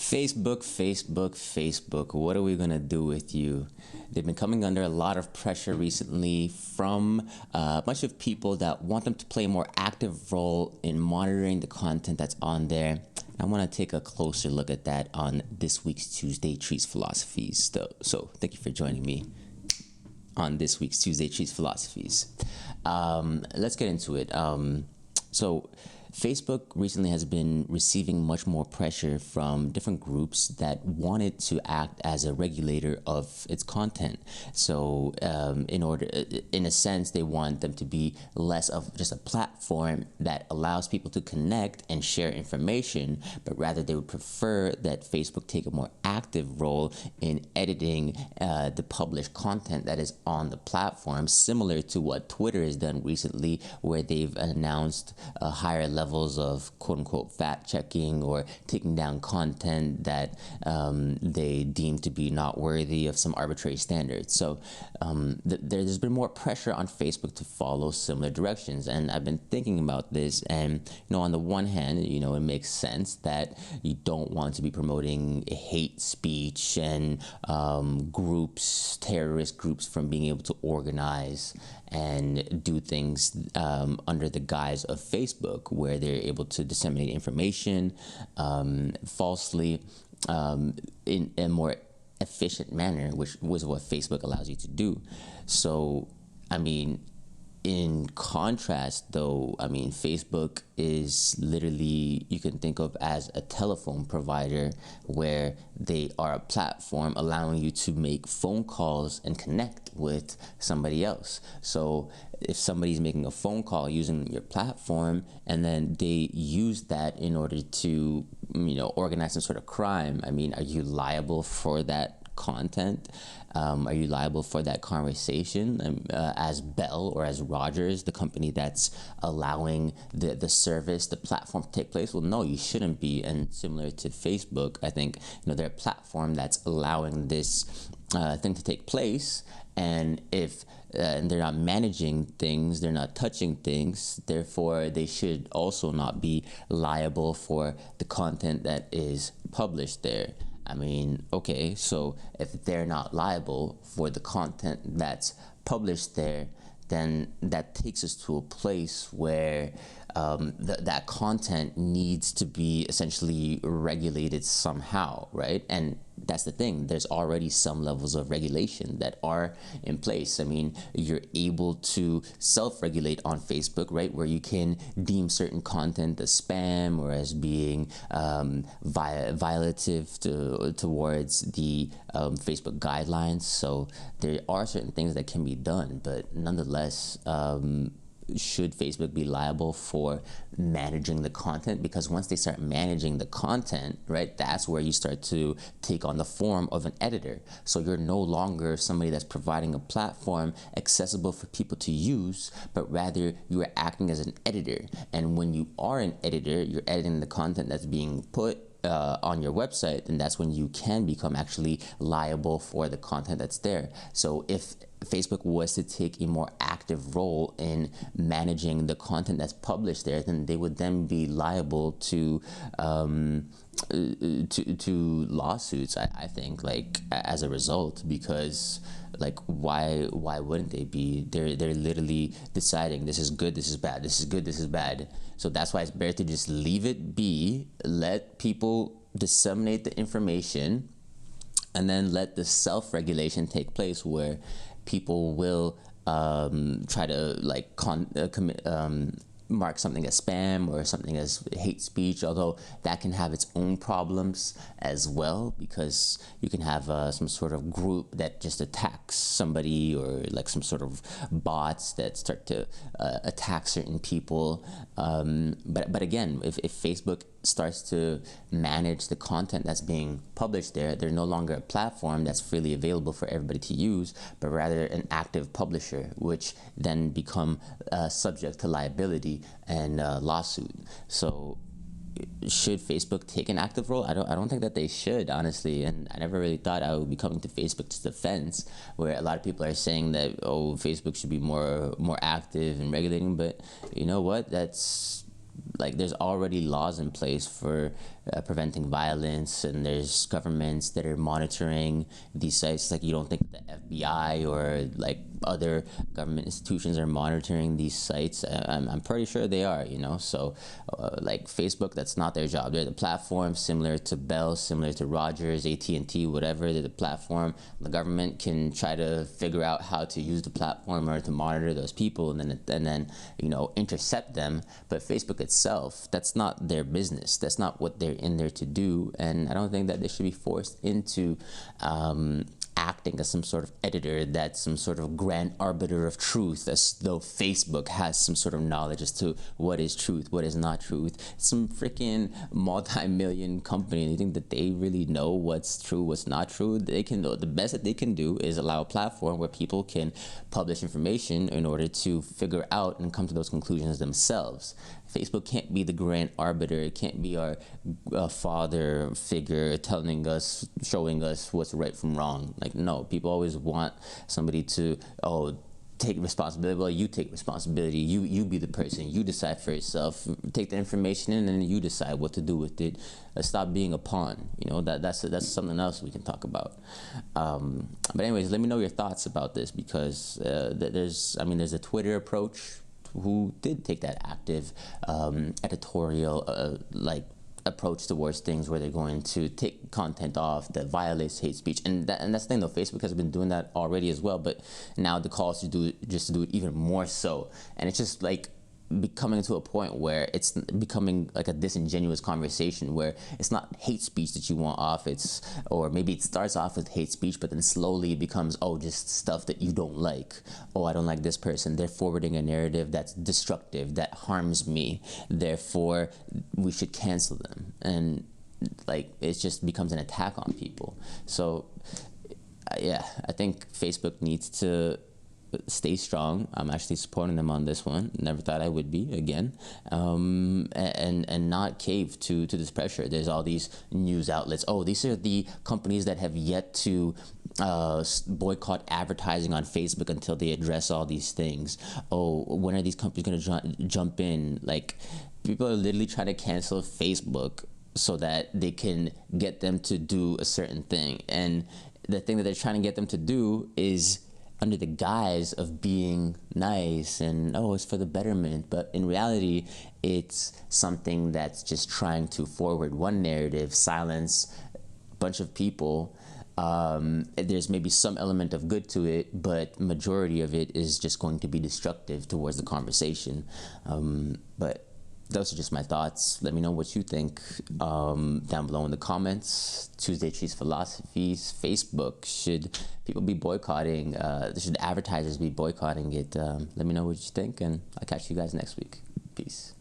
Facebook, what are we gonna do with you? They've been coming under a lot of pressure recently from a bunch of people that want them to play a more active role in monitoring the content that's on there. I want to take a closer look at that on this week's Tuesday treesPhilosophies. So thank you for joining me on this week's Tuesday treesPhilosophies. Let's get into it. So Facebook recently has been receiving much more pressure from different groups that wanted to act as a regulator of its content. So in a sense, they want them to be less of just a platform that allows people to connect and share information, but rather they would prefer that Facebook take a more active role in editing the published content that is on the platform, similar to what Twitter has done recently, where they've announced higher levels of quote-unquote fact-checking or taking down content that they deem to be not worthy of some arbitrary standards. So there's been more pressure on Facebook to follow similar directions, and I've been thinking about this, and on the one hand, it makes sense that you don't want to be promoting hate speech and terrorist groups from being able to organize and do things under the guise of Facebook, where they're able to disseminate information falsely in a more efficient manner, which was what Facebook allows you to do. So, in contrast, though, Facebook is literally, you can think of as a telephone provider, where they are a platform allowing you to make phone calls and connect with somebody else. So if somebody's making a phone call using your platform and then they use that in order to, organize some sort of crime, are you liable for that content? Are you liable for that conversation as Bell or as Rogers, the company that's allowing the service, the platform to take place? Well, no, you shouldn't be. And similar to Facebook, I think they're a platform that's allowing this thing to take place. And if they're not managing things, they're not touching things, therefore they should also not be liable for the content that is published there. Okay, so if they're not liable for the content that's published there, then that takes us to a place where that content needs to be essentially regulated somehow, right? And that's the thing. There's already some levels of regulation that are in place. You're able to self-regulate on Facebook, right? Where you can deem certain content as spam or as being violative towards the Facebook guidelines. So there are certain things that can be done, but nonetheless, should Facebook be liable for managing the content? Because once they start managing the content, right, that's where you start to take on the form of an editor. So you're no longer somebody that's providing a platform accessible for people to use, but rather you are acting as an editor. And when you are an editor, you're editing the content that's being put on your website, and that's when you can become actually liable for the content that's there. So if Facebook was to take a more active role in managing the content that's published there, then they would then be liable to lawsuits, I think, as a result, because why wouldn't they be? They're literally deciding this is good, this is bad, this is good, this is bad. So that's why it's better to just leave it be, let people disseminate the information, and then let the self-regulation take place, where people will try to mark something as spam or something as hate speech, although that can have its own problems as well, because you can have some sort of group that just attacks somebody, or some sort of bots that start to attack certain people. But again, if Facebook starts to manage the content that's being published there, they're no longer a platform that's freely available for everybody to use, but rather an active publisher, which then become subject to liability and lawsuit. So should Facebook take an active role? I don't think that they should, honestly. And I never really thought I would be coming to Facebook's defense, where a lot of people are saying that, oh, Facebook should be more active in regulating. But you know what? That's there's already laws in place for preventing violence, and there's governments that are monitoring these sites. Like, you don't think the FBI or like other government institutions are monitoring these sites? I'm pretty sure they are, you know. So like Facebook, that's not their job. They're the platform, similar to Bell, similar to Rogers, AT&T, whatever. They're the platform. The government can try to figure out how to use the platform or to monitor those people, and then you know, intercept them. But Facebook itself, that's not their business. That's not what they're in there to do. And I don't think that they should be forced into acting as some sort of editor, that's some sort of grand arbiter of truth, as though Facebook has some sort of knowledge as to what is truth, what is not truth. It's some freaking multi-million company, and you think that they really know what's true, what's not true? They can know. The best that they can do is allow a platform where people can publish information in order to figure out and come to those conclusions themselves. Facebook can't be the grand arbiter. It can't be our father figure telling us, showing us what's right from wrong. Like, no, people always want somebody to, take responsibility. Well, you take responsibility. You be the person. You decide for yourself. Take the information in, and then you decide what to do with it. Stop being a pawn. You know, that's something else we can talk about. But anyways, let me know your thoughts about this, because there's a Twitter approach who did take that active editorial approach towards things, where they're going to take content off that violates hate speech, and that's the thing though. Facebook has been doing that already as well, but now the call is to do it even more so, and it's just like becoming to a point where it's becoming like a disingenuous conversation, where it's not hate speech that you want off, or maybe it starts off with hate speech, but then slowly it becomes, just stuff that you don't like. I don't like this person, they're forwarding a narrative that's destructive, that harms me, therefore we should cancel them. And like, it just becomes an attack on people. So yeah, I think Facebook needs to stay strong. I'm actually supporting them on this one. Never thought I would be, again, and not cave to this pressure. There's all these news outlets. These are the companies that have yet to boycott advertising on Facebook until they address all these things. When are these companies going to jump in? Like, people are literally trying to cancel Facebook so that they can get them to do a certain thing. And the thing that they're trying to get them to do is under the guise of being nice and, it's for the betterment. But in reality, it's something that's just trying to forward one narrative, silence a bunch of people. There's maybe some element of good to it, but majority of it is just going to be destructive towards the conversation. But those are just my thoughts. Let me know what you think down below in the comments. Tuesday treesPhilosophies. Facebook, should people be boycotting? Should advertisers be boycotting it? Let me know what you think, and I'll catch you guys next week. Peace.